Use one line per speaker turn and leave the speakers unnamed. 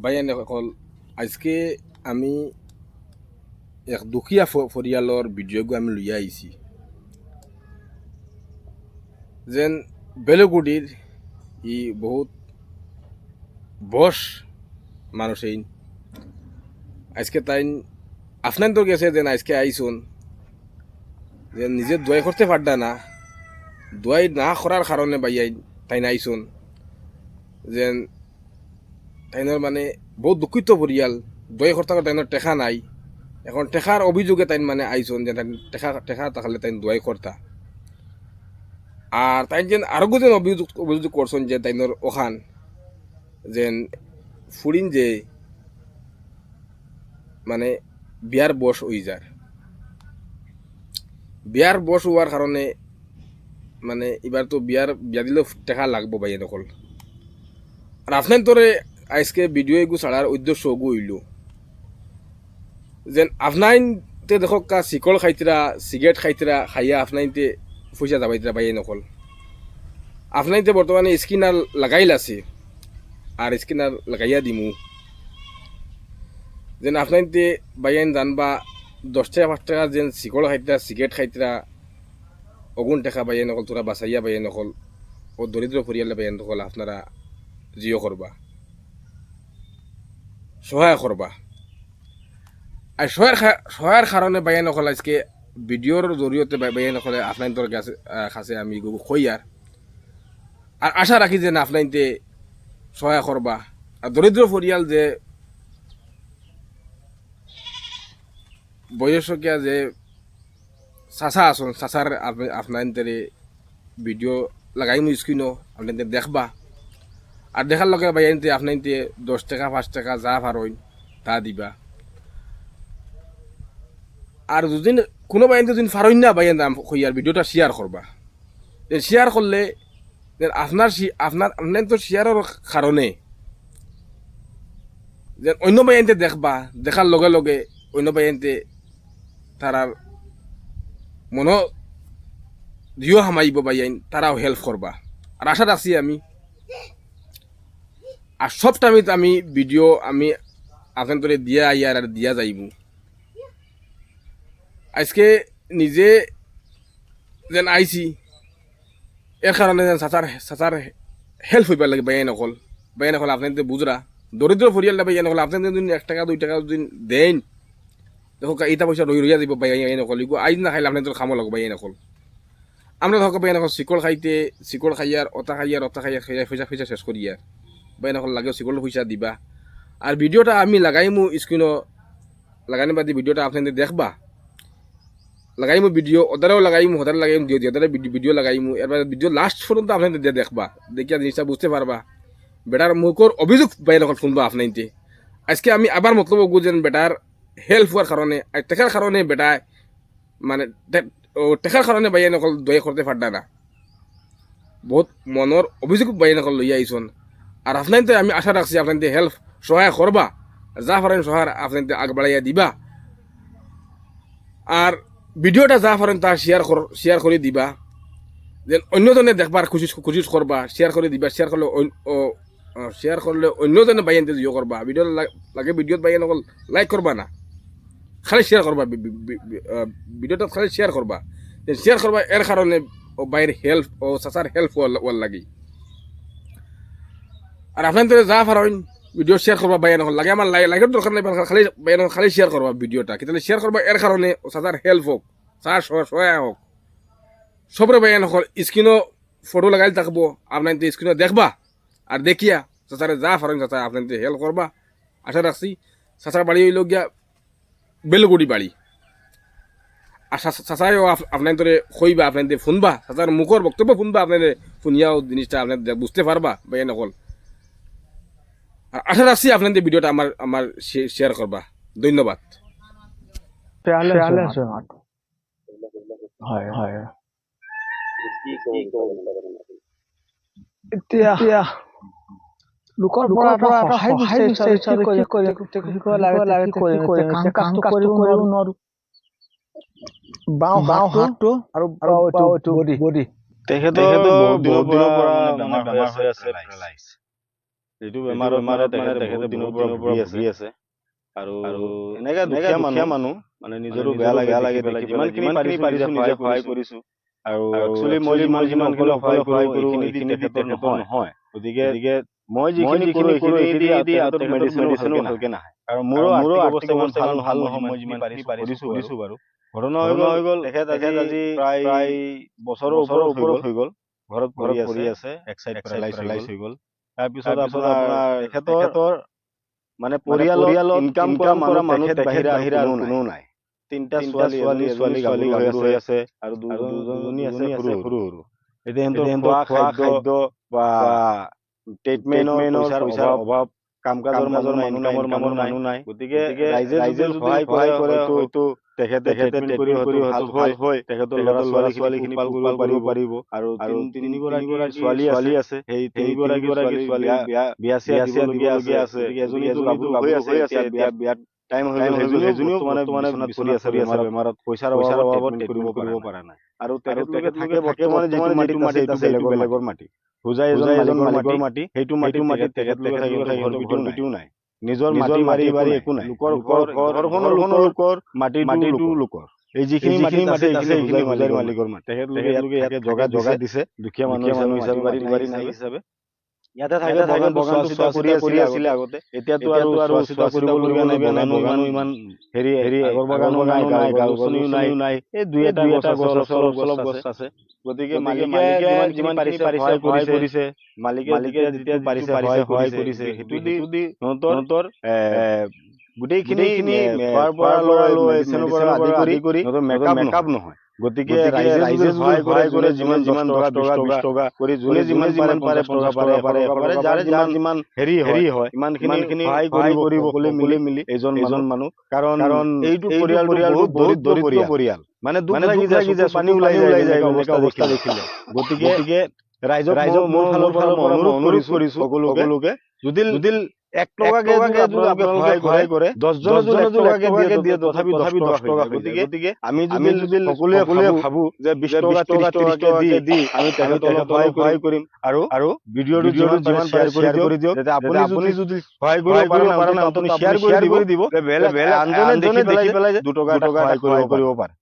বাইয়ানে সকল আজকে আমি এক দুখীয়া পৰিয়ালৰ ভিডিঅ'গু আমি লৈ আহিছি যেন বেলগুড়ির ই বহুত বস মানুষ এই আজকে তাই আপনার তো গেছে যেন আজকে আইসুন যে নিজে দোয়াই করতে পারডা না দোয়াই না করার কারণে বাইয়াই তাই আইসুন যেন তাইনের মানে বহুত দুঃখিত পরিয়াল দোয়াই করতে তাইনের টেকা নাই এখন টেকার অভিযোগে তাই মানে আইসুন যে টেকা টেকা তাহলে তাই দোয়াই করতা আর তাই যেন আরো যেন অভিযোগ করছেন যে তাইনের ওখান যেন ফুরিন যে মানে বিয়ার বস হয়ে যার বিয়ার বস হওয়ার কারণে মানে এবার তো বিয়া দিলেও টাকা লাগবো বাইয়ে নকল আর আপনার তোরে আজকে ভিডিও এগু ছাড়ার উদ্দেশ্য গু হইল যেন আপনাইতে দেখো কা শিকল খাইতরা সিগারেট খাইতরা খাইয়া আপনাইতে পয়সা যাবাইতরা বাইয়ে নকল আপনাইতে বর্তমানে স্কিনার লাগাইল আছে আর স্কিনার লাগাইয়া দিমু যেন আপনাইতে বাইয়ান জানবা 10 টাকা 5 টাকা যেন শিকল খাইতরা সিগারেট খাইতরা অগুণ টাকা বাইয়ে নকল তোরা বাঁচাইয়া বাইয়ে নকল ও দরিদ্র পরিয়ালে বাইয়ে নকল আপনারা জিও করবা সহায় করবা আর সহায়ের কারণে বাইয়ে নকল আজকে ভিডিওর জরিয়তে বাইয়ে নকলে আপনার তোর কাছে আমি কইয়ার আর আশা রাখি যে না আপনাইতে সহায় করবা আর দরিদ্র পরিয়াল যে বয়সকীয়া যে চাচা আসুন চাচার আপনাদের ভিডিও লাগাই মু স্ক্রিনও আপনাদের দেখবা আর দেখার লগে বাইয়ানিতে আপনাইতে 10 টাকা 5 টাকা যা পারইন তা দিবা আর যদি কোনো বাইয়ানিতে যদি পারইন না বাইয়ান দাম কইয়ার ভিডিওটা শেয়ার করবা শেয়ার করলে আপনার তো শেয়ারের কারণে যে অন্য বাইয়ানিতে দেখবা দেখার লগে লগে অন্য বাইয়ানিতে তারার মনো দিও হামাইব বাইয়াইন তারাও হেল্প করবা আর আশা রাখছি আমি আর সব টাইমে আমি ভিডিও আমি আপনাদের দিয়া আইয়ার আর দিয়া যাইব আজকে নিজে যেন আইছি এর কারণে যেন চাচার হেল্প হইবার লাগে বাইয়াই নকল আপনাদের বুঝরা দরিদ্র পরিয়ালটা বাইয়াই নকল আপনাদের যদি 1 টাকা 2 টাকা যদি দেন দেখো এইটা পয়সা রইয়া যাব বাইয়াই নকল ইগো আইজ না খাইলে আপনাদের খামো লাগবে বাইয়াই নকল আমরা ধরো বাইয়াই নকল শিকল খাইয়ার অতা খাইয়া পয়সা শেষ করিয়ার বাইয়াই নকল লাগে শিকল পয়সা দিবা আর ভিডিওটা আমি লাগাইমু স্ক্রিনও লাগানি বাদি ভিডিওটা আপনাদের দেখবা লাগাইমু ভিডিও ওদারেও লাগাইমু ওদারে লাগাইমু ওদারে ভিডিও লাগাইমু এরপরে ভিডিও লাস্ট পর্যন্ত আপনাদের দেখবা দেখিয়া জিনিসটা বুঝতে পারবা বেটার মুখর অভিযোগ বাইরে নকল শুনবা আপনাইতে আজকে আমি আবার মতলব বুঝেন বেটার হেল্প হওয়ার কারণে আর টেকার কারণে বেটায় মানে টেকার কারণে বাইরে নকল দয়া করতে পারডা না বহুত মনের অভিযোগ বাইরে নকল লইয়া আইসন আর আপনাইতে আমি আশা রাখছি আপনাদের হেল্প সহায় করবা যা পারেন সহায় আপনাদের আগবাড়াইয়া দিবা আর ভিডিওটা যা পারেন তা শেয়ার করে দিবা যেন অন্যজনে দেখবার খুশি করবা শেয়ার করে দিবা শেয়ার করলে অন্যজনে বাইয়ানতে জিও করবা ভিডিও লাগে ভিডিওত বাইয়ান অকল লাইক করবা না খালি শেয়ার করবা ভিডিওটা খালি শেয়ার করবা এর কারণে বাইরের হেল্প ও চাচার হেল্প ওয়ার লাগি আর আপনাদের যা পারেন ভিডিও শেয়ার করবা বাইয়ান অকল লাগে আমার লাইকের দরকার নাই খালি বাইয়ান খালি শেয়ার করবা ভিডিওটা কিন্তু শেয়ার করবা এর কারণে চাচার হেল্প হোক চার সহায় হোক সবরে বাইয়ান হল স্ক্রিনও ফটো লাগাই থাকবো আপনাদের স্ক্রিনও দেখবা আর দেখিয়া চাচারে যা পারেন চাচা আপনাদের হেল্প করবা আশা রাখছি চাচার বাড়ি হইল গিয়া বেলগুড়ি বাড়ি আর চাচাইও আপনাদের কইবা আপনাদের শুনবা চাচার মুখর বক্তব্য শুনবা আপনাদের শুনিয়াও জিনিসটা আপনাদের বুঝতে পারবা বাইয়ান হল আর আশা রাখছি আপনাদের ভিডিওটা আমার শেয়ার করবা ধন্যবাদ
হয় হয় এতিয়া লোকৰ পৰা সহায় বিচাৰিছে কি কৰিম কাম কৰিব নোৱাৰো বাওঁ হাতটো আৰু বডি
তেখেতৰ বহুত দিনৰ পৰা বেমাৰ হৈ আছে। যিটো বেমাৰত মানে তেখেতে বহুত দিনৰ পৰা ভুগি আছে আৰু এনেকে দুখীয়া মানুহ মানে নিজৰো বেয়া লাগে দেখি পেলাই যিমানখিনি পাৰিছো নিজে সহায় কৰিছো আৰু একচুৱেলি মই যিমানখিনি সহায় কৰো এইখিনি তেখেতৰ নহয় গতিকে মই যিখিনি কৰো এইখিনি দি তেখেতৰ মেডিচিনো ভালকে নাহে আৰু মোৰো আৰ্থিক অৱস্থা ইমান ভাল নহয় মই যিমান কৰিছো বাৰু ঘটনা হৈ গ'ল তেখেত আজি প্ৰায় বছৰৰ ওপৰত হৈ গ'ল ঘৰত পৰি আছে এক চাইড পেৰালাইজ হৈ গ'ল তাৰপিছত আপোনাৰ তেখেতৰ মানে পৰিয়ালত ইনকাম কৰা মানুহ বাহিৰা কোনো নাই তিনটা ছোৱালী গাভৰু হৈ আছে আৰু দুজনী আছে সৰু এতিয়া সিহঁতৰ খোৱা খাদ্য বা ট্ৰিটমেন্টৰ পইচাৰ অভাৱ কাম কাজৰ মানুহ নাই গতিকে ৰাইজে যদি সহায় কৰে হয়তো তেখেতে ট্ৰিটমেন্ট কৰি হয়তো ভাল হয় তেখেতৰ ল'ৰা ছোৱালীখিনি পোহপাল কৰিব পাৰিব আৰু তিনিগৰাকী ছোৱালী আছে সেই তিনিগৰাকী ছোৱালী বিয়া চিয়া দিবলগীয়া আছে এজনীতো গাভৰু হৈ আছে এতিয়া বিয়াত টাইম হৈ গ'ল সেইজনীও মানে পৰি আছে বেমাৰত পইচাৰ অভাৱত ট্ৰিটমেন্ট কৰিব পৰা নাই আৰু তেখেতলোকে থাকে বৰ্তমানে যিটো মাটিত আছে এইটো বেলেগৰ মাটি বুজাই এজন মালিকৰ মাটি সেইটো মাটিত তেখেতলোকে থাকে ঘৰ পিটিও নাই নিজৰ মাটি বাৰী একো নাই লোকৰ ঘৰখনো লোকৰ মাটিটো লোকৰ এই যিখিনি মাটি আছে এইখিনি মালিকৰ মাটি তেখেতলোকে ইয়াত জগা দিছে দুখীয়া মানুহ হিচাপে মাটি বাৰী নাই হিচাপে ইয়াতে থাকে বাগানটো চোৱা কৰি আছিলে আগতে এতিয়াতো আৰু চোৱা কৰিবলগীয়া নাই বাগানো ইমান হেৰি আগৰ বাগানো নাই গছনিও নাই এই দুই এটা গছ অলপ গছ আছে গতিকে মালিকে যিমান পাৰিছে সহায় কৰিছে মালিকে যেতিয়া পাৰিছে সহায় কৰিছে সেইটো দি সিহঁতৰ গোটেইখিনি খোৱাৰ পৰা লৈ মেডিচিনৰ পৰা আদি কৰি মেকআপ নহয় গতিকে ৰাইজে যদি সহায় কৰে যিমান 10 টকা 20 টকা কৰি যোনে যিমান পাৰে 50 টকা পাৰে যাৰে যিমান হেৰি হয় ইমানখিনি সহায় কৰিব সকলোৱে মিলি এজন মানুহ কাৰণ এইটো পৰিয়ালটো বহুত দৰিদ্ৰ পৰিয়াল মানে দুখ লাগি যায় পানী ওলাই যায় অৱস্থা দেখিলে গতিকে ৰাইজক মোৰ ফালৰ পৰা অনুৰোধ কৰিছো সকলোকে যদি 1 টকাকে যদি আপোনালোকে সহায় কৰে 10 জনে যদি 1 টকাকে দিয়ে তথাপি 10 টকা গতিকে আমি যদি সকলোৱে ভাবো যে 20 টকা 30 টকাকে দি আমি তেখেতক সহায় কৰিম আৰু ভিডিঅ'টো যিমান শ্বেয়াৰ কৰি দিয়ক যাতে আপুনি যদি সহায় কৰিব পাৰে না আপুনি শ্বেয়াৰ কৰি দিব আনজনে দেখি পেলাই 2 টকা সহায় কৰিব পাৰে